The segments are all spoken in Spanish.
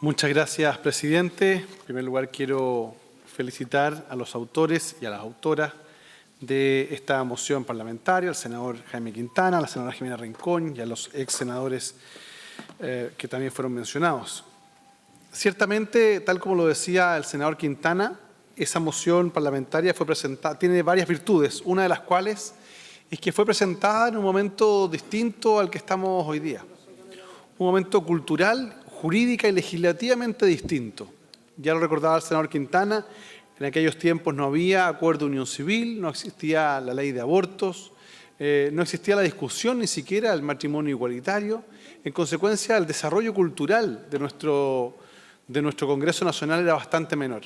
Muchas gracias, presidente. En primer lugar, quiero felicitar a los autores y a las autoras de esta moción parlamentaria, al senador Jaime Quintana, a la senadora Jimena Rincón y a los ex senadores que también fueron mencionados. Ciertamente, tal como lo decía el senador Quintana, esa moción parlamentaria fue presentada, tiene varias virtudes, una de las cuales es que fue presentada en un momento distinto al que estamos hoy día. Un momento cultural, jurídica y legislativamente distinto. Ya lo recordaba el senador Quintana, en aquellos tiempos no había acuerdo de unión civil, no existía la ley de abortos, no existía la discusión ni siquiera del matrimonio igualitario. En consecuencia, el desarrollo cultural de nuestro Congreso Nacional era bastante menor.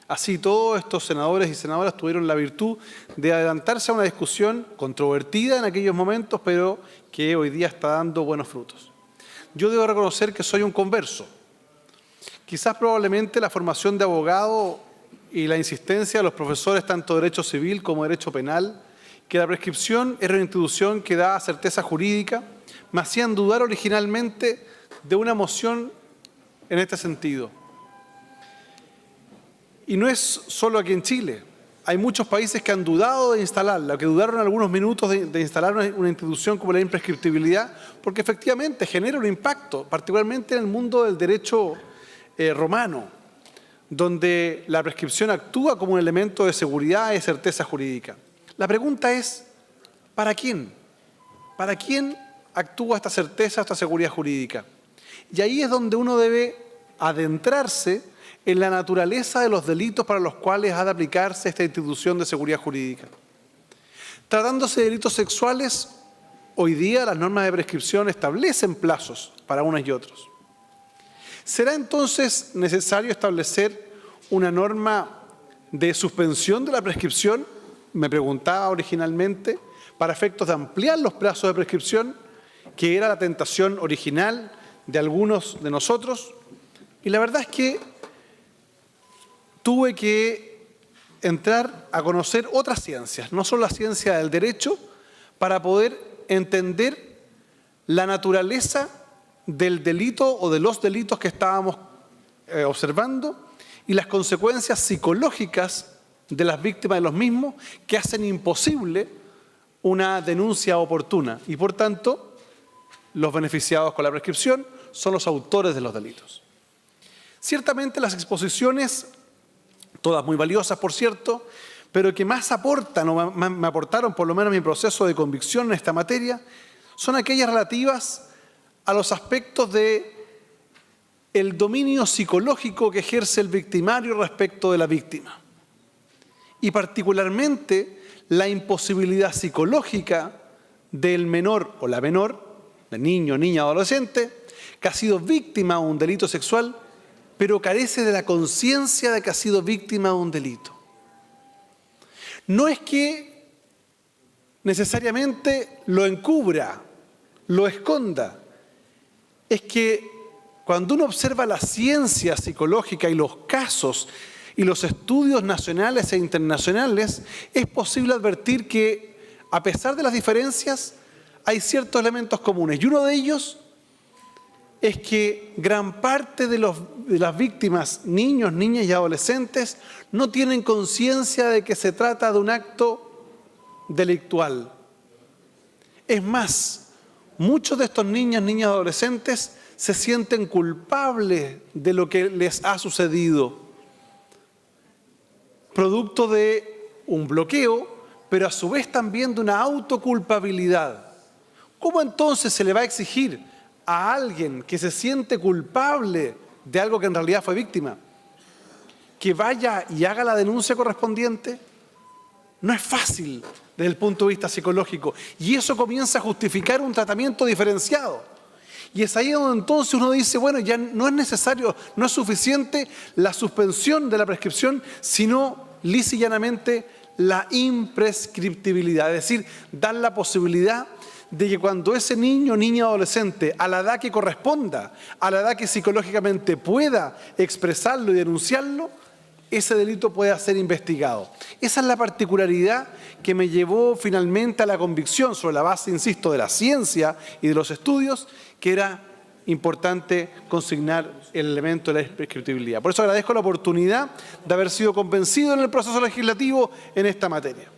Así, todos estos senadores y senadoras tuvieron la virtud de adelantarse a una discusión controvertida en aquellos momentos, pero que hoy día está dando buenos frutos. Yo debo reconocer que soy un converso. Quizás probablemente la formación de abogado y la insistencia de los profesores, tanto de derecho civil como de derecho penal, que la prescripción era una institución que da certeza jurídica, me hacían dudar originalmente de una moción en este sentido. Y no es solo aquí en Chile. Hay muchos países que han dudado de instalarla, que dudaron algunos minutos de instalar una institución como la imprescriptibilidad, porque efectivamente genera un impacto, particularmente en el mundo del derecho romano, donde la prescripción actúa como un elemento de seguridad y de certeza jurídica. La pregunta es, ¿para quién? ¿Para quién actúa esta certeza, esta seguridad jurídica? Y ahí es donde uno debe adentrarse en la naturaleza de los delitos para los cuales ha de aplicarse esta institución de seguridad jurídica. Tratándose de delitos sexuales, hoy día las normas de prescripción establecen plazos para unos y otros. ¿Será entonces necesario establecer una norma de suspensión de la prescripción? Me preguntaba originalmente, para efectos de ampliar los plazos de prescripción, que era la tentación original de algunos de nosotros. Y la verdad es que tuve que entrar a conocer otras ciencias, no solo la ciencia del derecho, para poder entender la naturaleza del delito o de los delitos que estábamos observando y las consecuencias psicológicas de las víctimas de los mismos que hacen imposible una denuncia oportuna y, por tanto, los beneficiados con la prescripción son los autores de los delitos. Ciertamente las exposiciones, todas muy valiosas, por cierto, pero que más aportan o me aportaron por lo menos mi proceso de convicción en esta materia, son aquellas relativas a los aspectos del dominio psicológico que ejerce el victimario respecto de la víctima. Y particularmente la imposibilidad psicológica del menor o la menor, del niño, niña, adolescente, que ha sido víctima de un delito sexual, pero carece de la conciencia de que ha sido víctima de un delito. No es que necesariamente lo encubra, lo esconda. Es que cuando uno observa la ciencia psicológica y los casos y los estudios nacionales e internacionales, es posible advertir que, a pesar de las diferencias, hay ciertos elementos comunes. Y uno de ellos es que gran parte de las víctimas, niños, niñas y adolescentes, no tienen conciencia de que se trata de un acto delictual. Es más, muchos de estos niños, niñas y adolescentes se sienten culpables de lo que les ha sucedido, producto de un bloqueo, pero a su vez también de una autoculpabilidad. ¿Cómo entonces se le va a exigir a alguien que se siente culpable de algo que en realidad fue víctima, que vaya y haga la denuncia correspondiente? No es fácil desde el punto de vista psicológico y eso comienza a justificar un tratamiento diferenciado. Y es ahí donde entonces uno dice, bueno, ya no es necesario, no es suficiente la suspensión de la prescripción, sino lisa y llanamente la imprescriptibilidad, es decir, dar la posibilidad de que cuando ese niño, niña, adolescente, a la edad que corresponda, a la edad que psicológicamente pueda expresarlo y denunciarlo, ese delito pueda ser investigado. Esa es la particularidad que me llevó finalmente a la convicción, sobre la base, insisto, de la ciencia y de los estudios, que era importante consignar el elemento de la imprescriptibilidad. Por eso agradezco la oportunidad de haber sido convencido en el proceso legislativo en esta materia.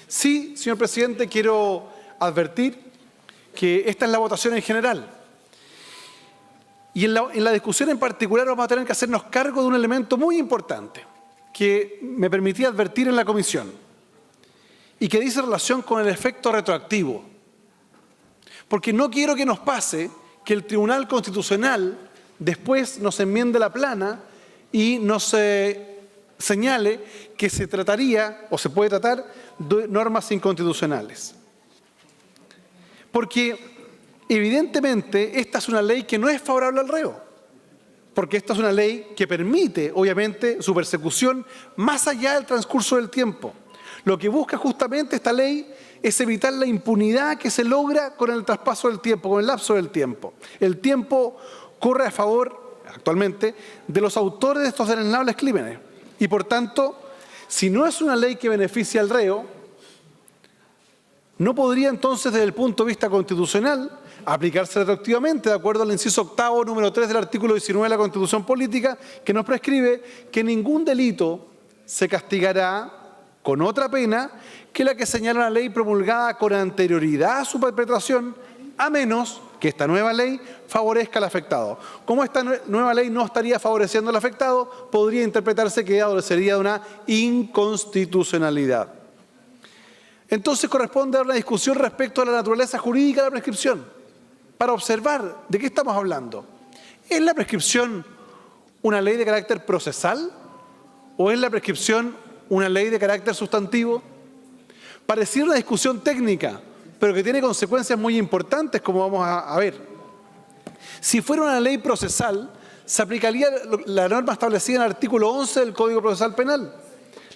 Sí, señor presidente, quiero advertir que esta es la votación en general. Y en la discusión en particular vamos a tener que hacernos cargo de un elemento muy importante que me permití advertir en la comisión y que dice relación con el efecto retroactivo. Porque no quiero que nos pase que el Tribunal Constitucional después nos enmiende la plana y nos señale que se trataría o se puede tratar de normas inconstitucionales. Porque evidentemente esta es una ley que no es favorable al reo, porque esta es una ley que permite, obviamente, su persecución más allá del transcurso del tiempo. Lo que busca justamente esta ley es evitar la impunidad que se logra con el traspaso del tiempo, con el lapso del tiempo. El tiempo corre a favor, actualmente, de los autores de estos deleznables crímenes. Y por tanto, si no es una ley que beneficia al reo, no podría entonces, desde el punto de vista constitucional, aplicarse retroactivamente, de acuerdo al inciso octavo, número 3 del artículo 19 de la Constitución Política, que nos prescribe que ningún delito se castigará con otra pena que la que señala la ley promulgada con anterioridad a su perpetración, a menos que esta nueva ley favorezca al afectado. Como esta nueva ley no estaría favoreciendo al afectado, podría interpretarse que adolecería de una inconstitucionalidad. Entonces corresponde dar una discusión respecto a la naturaleza jurídica de la prescripción, para observar de qué estamos hablando. ¿Es la prescripción una ley de carácter procesal o es la prescripción una ley de carácter sustantivo? Pareciera una discusión técnica, pero que tiene consecuencias muy importantes, como vamos a ver. Si fuera una ley procesal, se aplicaría la norma establecida en el artículo 11 del Código Procesal Penal.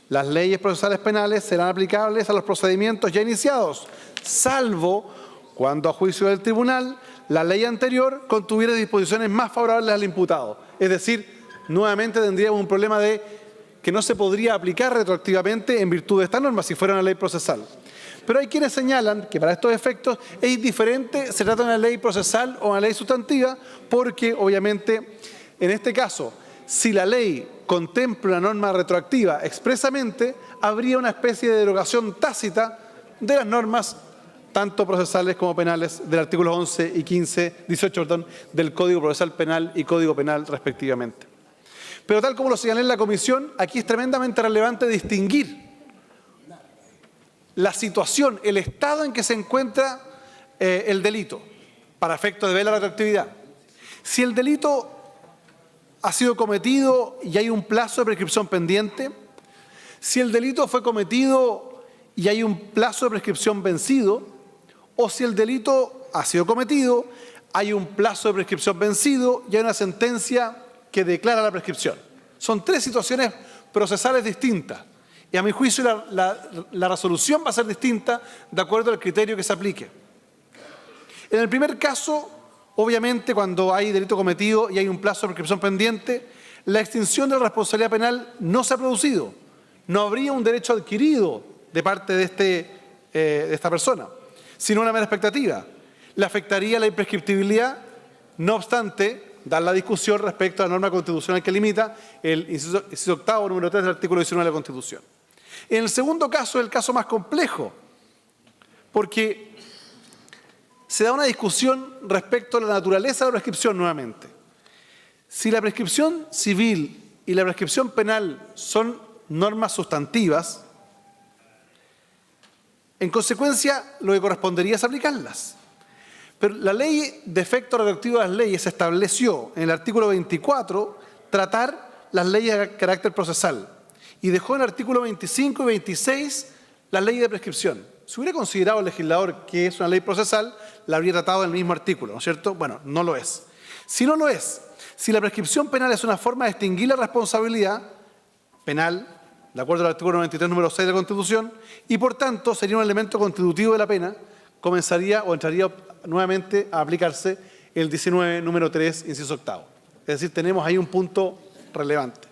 Las leyes procesales penales serán aplicables a los procedimientos ya iniciados, salvo cuando a juicio del tribunal la ley anterior contuviera disposiciones más favorables al imputado. Es decir, nuevamente tendríamos un problema de que no se podría aplicar retroactivamente en virtud de esta norma si fuera una ley procesal. Pero hay quienes señalan que para estos efectos es indiferente, se trata de una ley procesal o una ley sustantiva, porque obviamente en este caso, si la ley contempla una norma retroactiva expresamente, habría una especie de derogación tácita de las normas tanto procesales como penales del artículo 11 y 18 del Código Procesal Penal y Código Penal respectivamente. Pero tal como lo señalé en la comisión, aquí es tremendamente relevante distinguir la situación, el estado en que se encuentra el delito, para efectos de ver la retroactividad. Si el delito ha sido cometido y hay un plazo de prescripción pendiente, si el delito fue cometido y hay un plazo de prescripción vencido, o si el delito ha sido cometido, hay un plazo de prescripción vencido y hay una sentencia que declara la prescripción. Son tres situaciones procesales distintas. Y a mi juicio la resolución va a ser distinta de acuerdo al criterio que se aplique. En el primer caso, obviamente, cuando hay delito cometido y hay un plazo de prescripción pendiente, la extinción de la responsabilidad penal no se ha producido. No habría un derecho adquirido de parte de esta persona, sino una mera expectativa. Le afectaría la imprescriptibilidad, no obstante, dar la discusión respecto a la norma constitucional que limita el inciso octavo, número 3 del artículo 19 de la Constitución. En el segundo caso es el caso más complejo, porque se da una discusión respecto a la naturaleza de la prescripción nuevamente. Si la prescripción civil y la prescripción penal son normas sustantivas, en consecuencia lo que correspondería es aplicarlas. Pero la ley de efecto retroactivo de las leyes estableció en el artículo 24 tratar las leyes de carácter procesal y dejó en el artículo 25 y 26 la ley de prescripción. Si hubiera considerado el legislador que es una ley procesal, la habría tratado en el mismo artículo, ¿no es cierto? Bueno, no lo es. Si no lo es, si la prescripción penal es una forma de extinguir la responsabilidad penal, de acuerdo al artículo 93, número 6 de la Constitución, y por tanto sería un elemento constitutivo de la pena, comenzaría o entraría nuevamente a aplicarse el 19, número 3, inciso octavo. Es decir, tenemos ahí un punto relevante.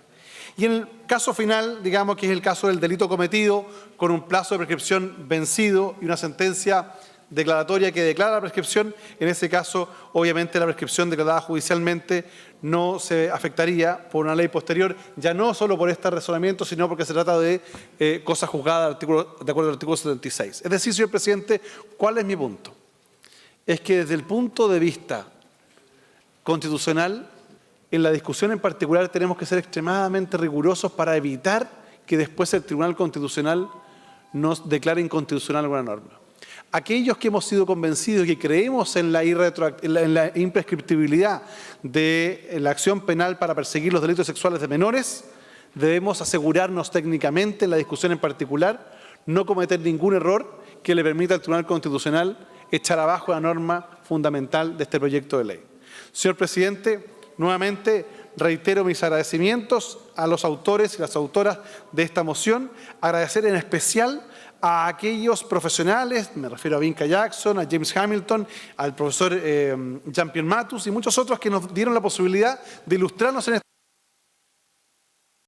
Y en el caso final, digamos que es el caso del delito cometido con un plazo de prescripción vencido y una sentencia declaratoria que declara la prescripción, en ese caso, obviamente, la prescripción declarada judicialmente no se afectaría por una ley posterior, ya no solo por este razonamiento, sino porque se trata de cosas juzgadas de acuerdo al artículo 76. Es decir, señor presidente, ¿cuál es mi punto? Es que desde el punto de vista constitucional, en la discusión en particular tenemos que ser extremadamente rigurosos para evitar que después el Tribunal Constitucional nos declare inconstitucional alguna norma. Aquellos que hemos sido convencidos y que creemos en la imprescriptibilidad de la acción penal para perseguir los delitos sexuales de menores, debemos asegurarnos técnicamente en la discusión en particular no cometer ningún error que le permita al Tribunal Constitucional echar abajo la norma fundamental de este proyecto de ley. Señor presidente, nuevamente reitero mis agradecimientos a los autores y las autoras de esta moción, agradecer en especial a aquellos profesionales, me refiero a Vinca Jackson, a James Hamilton, al profesor Jean-Pierre Matus y muchos otros que nos dieron la posibilidad de ilustrarnos en